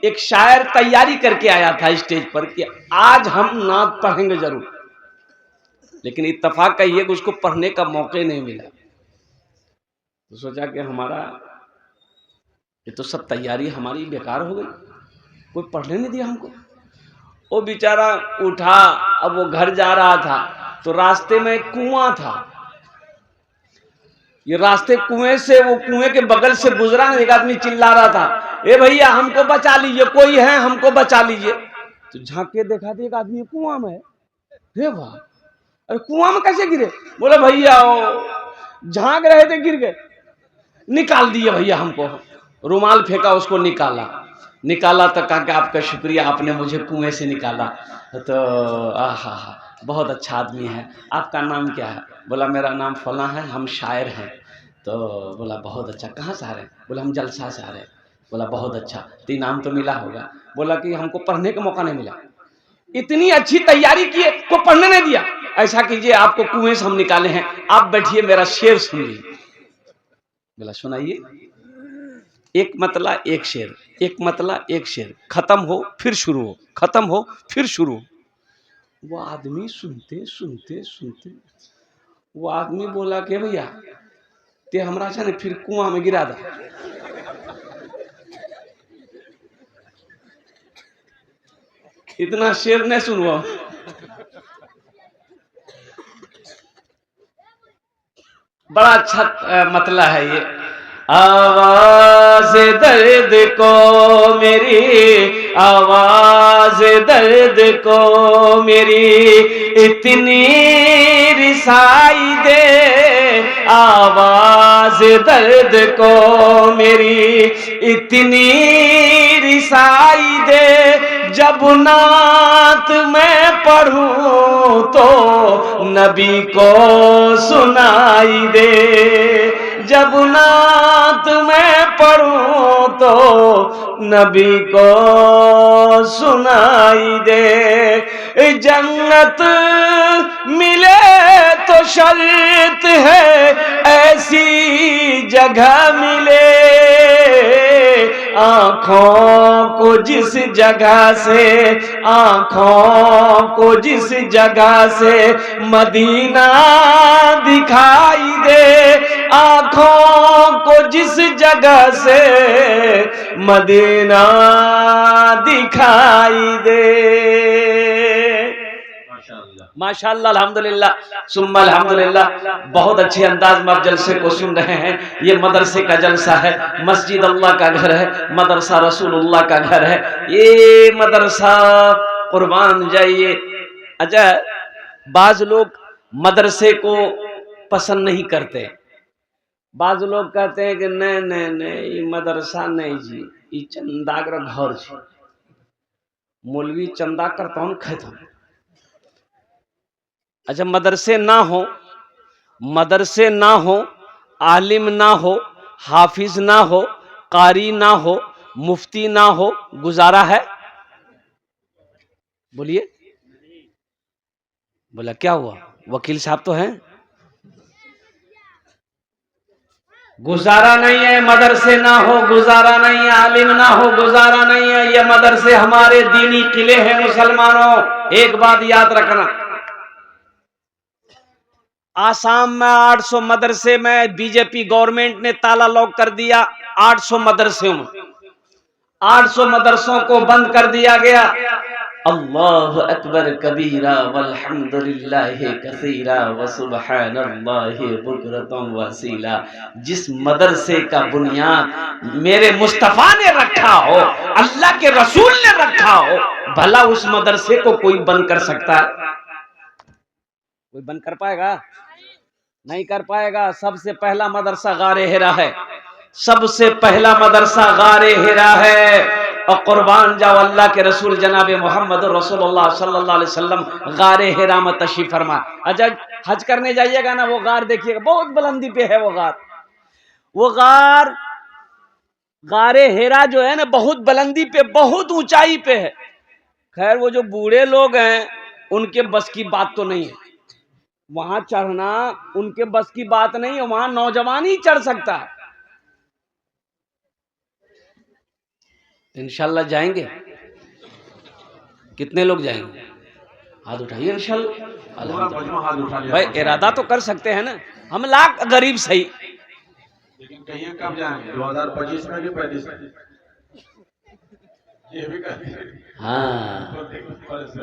एक शायर तैयारी करके आया था स्टेज पर कि आज हम नात पढ़ेंगे जरूर, लेकिन इत्तेफाक कहिए कि उसको पढ़ने का मौका नहीं मिला। तो सोचा कि हमारा ये तो सब तैयारी हमारी बेकार हो गई, कोई पढ़ने नहीं दिया हमको। वो बेचारा उठा, अब वो घर जा रहा था तो रास्ते में एक कुआं था। ये रास्ते कुएं से, वो कुएं के बगल से गुजरा, एक आदमी चिल्ला रहा था, ए भैया हमको बचा लीजिए, कोई है हमको बचा लीजिए। तो झांक के देखा तो एक आदमी कुआं में है। हे वाह, अरे कुआं में कैसे गिरे? बोले भैया झांक रहे थे गिर गए, निकाल दिए भैया हमको। रुमाल फेंका, उसको निकाला तो कहा कि आपका शुक्रिया, आपने मुझे कुएं से निकाला। तो आहा, बहुत अच्छा आदमी है। आपका नाम क्या है? बोला मेरा नाम फलां है, हम शायर हैं। तो बोला बहुत अच्छा, कहाँ से आ रहे हैं? बोला हम जलसा से आ रहे हैं। बोला बहुत अच्छा, तो इनाम तो मिला होगा? बोला कि हमको पढ़ने का मौका नहीं मिला। इतनी अच्छी तैयारी किए को पढ़ने नहीं दिया। ऐसा कीजिए, आपको कुएं से हम निकाले हैं, आप बैठिए, मेरा शेर सुनिए। बोला सुनाइए। एक मतला एक शेर, एक मतला एक शेर, खत्म हो फिर शुरू हो, खत्म हो फिर शुरू हो। वो आदमी सुनते सुनते सुनते, वो आदमी बोला कि भैया ते हमरा से फिर कुआं में गिरा दा। इतना शेर नहीं सुनवा। बड़ा अच्छा मतला है ये। आवाज दर्द को मेरी, आवाज दर्द को मेरी इतनी रिसाई दे, आवाज दर्द को मेरी इतनी रिसाई दे, जब नात मैं पढ़ूं तो नबी को सुनाई दे, जब नात मैं पढ़ूं तो नबी को सुनाई दे। जन्नत मिले तो शर्त है ऐसी जगह मिले, आँखों को जिस जगह से, आँखों को जिस जगह से मदीना दिखाई दे, आँखों को जिस जगह से मदीना दिखाई दे। माशाअल्लाह, अल्हम्दुलिल्लाह, सुम्मा अल्हम्दुलिल्लाह। बहुत अच्छे अंदाज में आप जलसे को सुन रहे हैं। ये मदरसे का जलसा है, मस्जिद अल्लाह का घर है, मदरसा रसूलुल्लाह का घर है। ये मदरसा कुर्बान जाइए। अच्छा, बाज लोग मदरसे को पसंद नहीं करते, बाज लोग कहते हैं कि नहीं नहीं नहीं ये मदरसा नहीं जी, ये चंदागर घर जी, मौलवी चंदा करता खेत। अच्छा, मदरसे ना हो, मदरसे ना हो, आलिम ना हो, हाफिज ना हो, कारी ना हो, मुफ्ती ना हो, गुजारा है? बोलिए। बोला क्या हुआ, वकील साहब तो हैं? गुजारा नहीं है, मदरसे ना हो गुजारा नहीं है, आलिम ना हो गुजारा नहीं है। ये मदरसे हमारे दीनी किले हैं मुसलमानों। एक बात याद रखना, आसाम में 800 मदरसे में बीजेपी गवर्नमेंट ने ताला लॉक कर दिया। 800 मदरसों में 800 मदरसों को बंद कर दिया गया। अल्लाह अकबर कबीरा वल्हम्दुलिल्लाहि कसीरा व सुब्हानल्लाहि बुकरतम वसीला। जिस मदरसे का बुनियाद मेरे मुस्तफा ने रखा हो, अल्लाह के रसूल ने रखा हो, भला उस मदरसे को कोई बंद कर सकता है? कोई बंद कर पाएगा? नहीं कर पाएगा। सबसे पहला मदरसा गारे हिरा है, सबसे पहला मदरसा गारे हिरा है। और कुर्बान जाओ अल्लाह के रसूल जनाब मोहम्मद रसूलुल्लाह सल्लल्लाहु अलैहि वसल्लम गारे हिरा में तशरीफ फरमा। अच्छा, हज करने जाइएगा ना, वो गार देखिएगा, बहुत बुलंदी पे है वो गार। वो गार, गारे हिरा जो है ना, बहुत बुलंदी पे, बहुत ऊंचाई पे है। खैर वो जो बूढ़े लोग हैं उनके बस की बात तो नहीं है, वहां चढ़ना उनके बस की बात नहीं है, वहां नौजवान ही चढ़ सकता है। तो इंशाल्लाह जाएंगे। कितने लोग जाएंगे? हाथ उठाइए इंशाल्लाह। अल्हम्दुलिल्लाह। भाई इरादा तो कर सकते हैं ना, हम लाख गरीब सही, लेकिन कहिए कब जाएंगे? 2025 में कि 35 में? ये भी हाँ,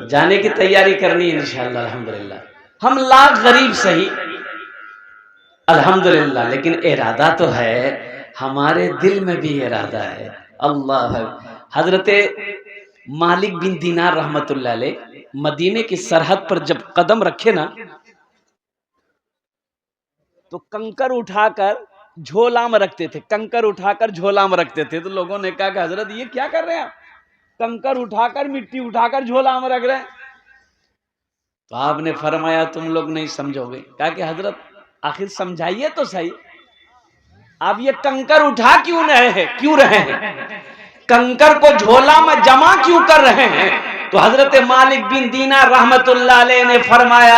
जाने की तैयारी करनी है इंशाल्लाह। अल्हम्दुलिल्लाह हम लाख गरीब सही अल्हम्दुलिल्लाह, लेकिन इरादा तो है, हमारे दिल में भी इरादा है। अल्लाह। हजरत मालिक बिन दीनार रहमतुल्लाह अलैह मदीने की सरहद पर जब कदम रखे ना, तो कंकर उठाकर झोला में रखते थे, कंकर उठाकर झोला में रखते थे। तो लोगों ने कहा कि हजरत ये क्या कर रहे हैं आप, कंकर उठाकर मिट्टी उठाकर झोला में रख रहे हैं। तो आपने फरमाया तुम लोग नहीं समझोगे। कहा कि हजरत आखिर समझाइए तो सही, आप ये कंकर उठा क्यों रहे हैं, कंकर को झोला में जमा क्यों कर रहे हैं? तो हजरत मालिक बिन दीनार रहमतुल्लाह अलैह ने फरमाया,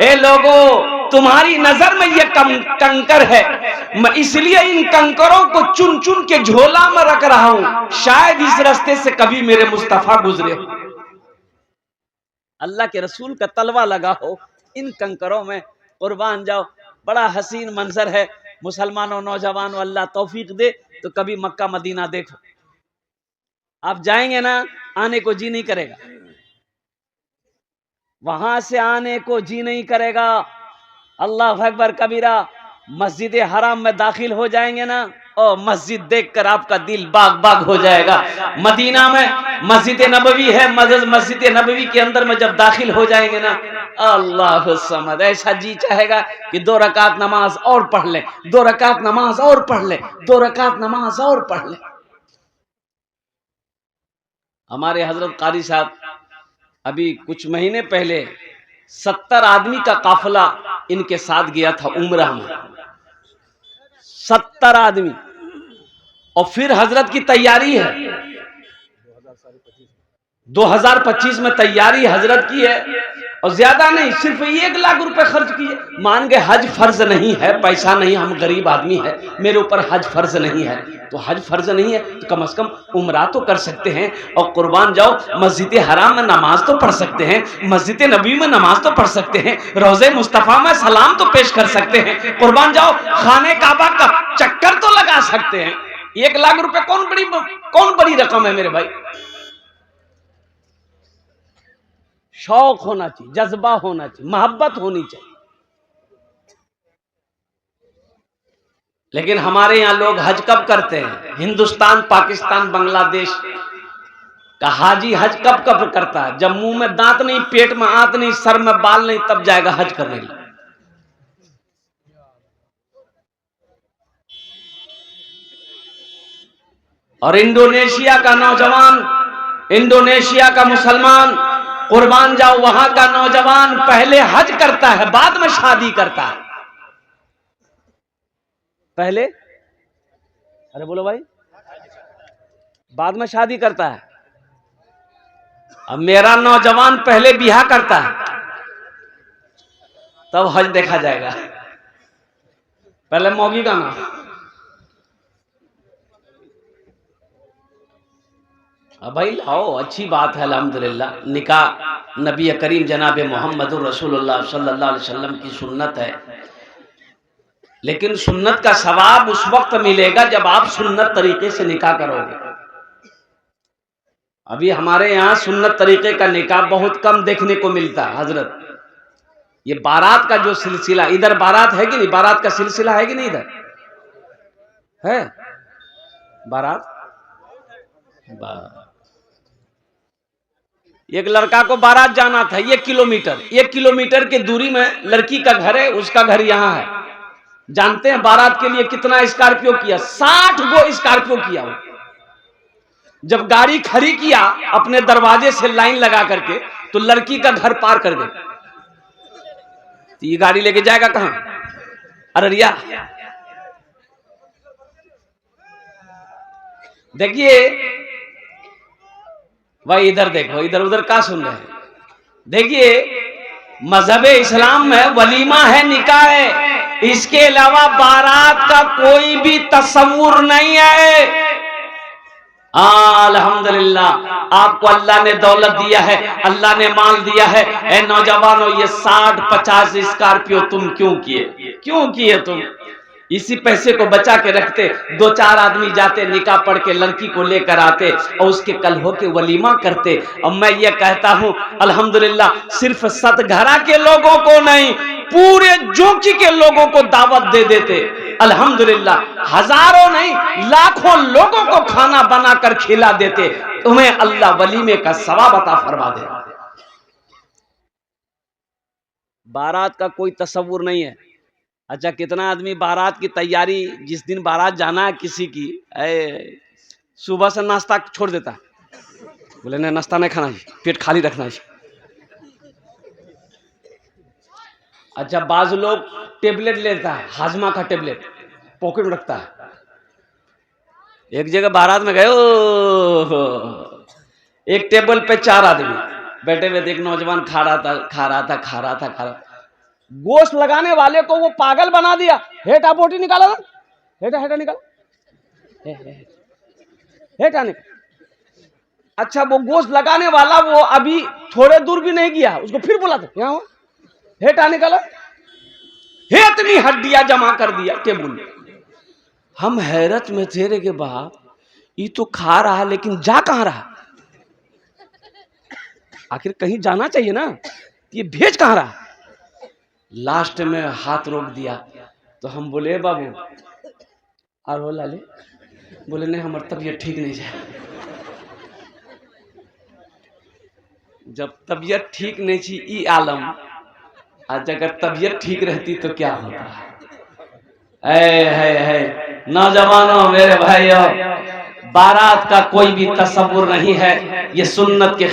ए लोगों, तुम्हारी नजर में ये कंकर है, मैं इसलिए इन कंकरों को चुन चुन के झोला में रख रहा हूं, शायद इस रास्ते से कभी मेरे मुस्तफा गुजरे, अल्लाह के रसूल का तलवा लगा हो इन कंकरों में, कुर्बान जाओ। बड़ा हसीन मंजर है। मुसलमानों, नौजवानों, अल्लाह तौफीक दे तो कभी मक्का मदीना देखो। आप जाएंगे ना, आने को जी नहीं करेगा, वहां से आने को जी नहीं करेगा। अल्लाह अकबर कबीरा। मस्जिद हराम में दाखिल हो जाएंगे ना, और मस्जिद देखकर आपका दिल बाग बाग हो जाएगा। मदीना में मस्जिद नबवी है, मस्जिद नबवी के अंदर में जब दाखिल हो जाएंगे ना, अल्लाह समद, ऐसा जी चाहेगा कि 2 रकात नमाज और पढ़ ले, 2 रकात नमाज और पढ़ ले, 2 रकात नमाज और पढ़ ले। हमारे हजरत कारी साहब अभी कुछ महीने पहले 70 आदमी का काफिला इनके साथ गया था उम्रह में, 70 आदमी। और फिर हजरत की तैयारी है, 2025 में तैयारी हजरत की है, और ज्यादा नहीं, सिर्फ 1 लाख रुपए खर्च किए। मान गए हज फर्ज नहीं है, पैसा नहीं, हम गरीब आदमी है, मेरे ऊपर हज फर्ज नहीं है। तो हज फर्ज नहीं है तो कम से कम उम्रा तो कर सकते हैं, और कुर्बान जाओ, मस्जिद हराम में नमाज तो पढ़ सकते हैं, मस्जिद नबी में नमाज तो पढ़ सकते हैं, रोज़े मुस्तफ़ा में सलाम तो पेश कर सकते हैं, कुर्बान जाओ, खाने काबा का चक्कर तो लगा सकते हैं। 1 लाख रुपए कौन बड़ी रकम है मेरे भाई। शौक होना चाहिए, जज्बा होना चाहिए, मोहब्बत होनी चाहिए। लेकिन हमारे यहां लोग हज कब करते हैं? हिंदुस्तान, पाकिस्तान, बांग्लादेश का हाजी हज कब करता है? जब मुंह में दांत नहीं, पेट में आंत नहीं, सर में बाल नहीं, तब जाएगा हज करने के लिए। और इंडोनेशिया का नौजवान, इंडोनेशिया का मुसलमान, कुर्बान जाओ, वहां का नौजवान पहले हज करता है, बाद में शादी करता है। पहले, अरे बोलो भाई, बाद में शादी करता है। अब मेरा नौजवान पहले ब्याह करता है, तब हज देखा जाएगा। पहले मौगी का नाम। अब भाई लाओ, अच्छी बात है अल्हम्दुलिल्लाह। निकाह नबी करीम जनाब मोहम्मद रसूलुल्लाह सल्लल्लाहु अलैहि वसल्लम की सुन्नत है, लेकिन सुन्नत का सवाब उस वक्त मिलेगा जब आप सुन्नत तरीके से निकाह करोगे। अभी हमारे यहाँ सुन्नत तरीके का निकाह बहुत कम देखने को मिलता है हजरत। ये बारात का जो सिलसिला, इधर बारात है कि नहीं, बारात का सिलसिला है कि नहीं, इधर है बारात। एक लड़का को बारात जाना था, 1 किलोमीटर के दूरी में लड़की का घर है, उसका घर यहाँ है। जानते हैं बारात के लिए कितना स्कॉर्पियो किया? 60 गो स्कॉर्पियो किया। वो जब गाड़ी खड़ी किया अपने दरवाजे से लाइन लगा करके, तो लड़की का घर पार कर गए। तो ये गाड़ी लेके जाएगा कहां? अररिया। देखिए भाई, इधर देखो, इधर उधर क्या सुन रहे हैं? देखिए, मजहब इस्लाम में वलीमा है, निकाह है, इसके अलावा बारात का कोई भी तस्वुर नहीं है। अल्हम्दुलिल्लाह आपको अल्लाह ने दौलत दिया है, अल्लाह ने माल दिया है। ए नौजवानों, ये 60-50 स्कॉर्पियो तुम क्यों किए तुम? इसी पैसे को बचा के रखते, 2-4 आदमी जाते, निकाह पढ़ के लड़की को लेकर आते और उसके कल हो के वलीमा करते। और मैं ये कहता हूं अल्हम्दुलिल्लाह, सिर्फ सतघरा के लोगों को नहीं, पूरे जोकी के लोगों को दावत दे देते। अल्हम्दुलिल्लाह, हजारों नहीं लाखों लोगों को खाना बनाकर खिला देते। तुम्हें अल्लाह वलीमे का सवाब अता फरमा दे। बारात का कोई तस्वुर नहीं है। अच्छा, कितना आदमी बारात की तैयारी, जिस दिन बारात जाना है किसी की, सुबह से नाश्ता छोड़ देता, बोले नहीं नाश्ता नहीं खाना है, पेट खाली रखना है। अच्छा, बाज लोग टेबलेट लेता है, हाजमा का टेबलेट पॉकेट में रखता है। एक जगह बारात में गए, एक टेबल पे 4 आदमी बैठे हुए थे, एक नौजवान खा रहा था। गोश्त लगाने वाले को वो पागल बना दिया। हेटा बोटी निकाला ना, हेटा निकाला, हेटा निकाल। अच्छा, वो गोश्त लगाने वाला वो अभी थोड़े दूर भी नहीं गया, उसको फिर बोला था यहाँ हेटा निकाला, इतनी हड्डियां जमा कर दिया टेबुल में। हम हैरत में थे रे के बाप, ये तो खा रहा है लेकिन जा कहां रहा? आखिर कहीं जाना चाहिए ना, ये भेज कहां रहा? लास्ट में हाथ रोक दिया तो हम बोले बाबू और हो लाले, बोले नहीं हमारी तबीयत ठीक नहीं है। जब तबीयत ठीक नहीं थी ई आलम, आज अगर तबीयत ठीक रहती तो क्या होता? है नौजवानों, मेरे भाइयों, बारात का कोई भी तस्वुर नहीं है, ये सुन्नत के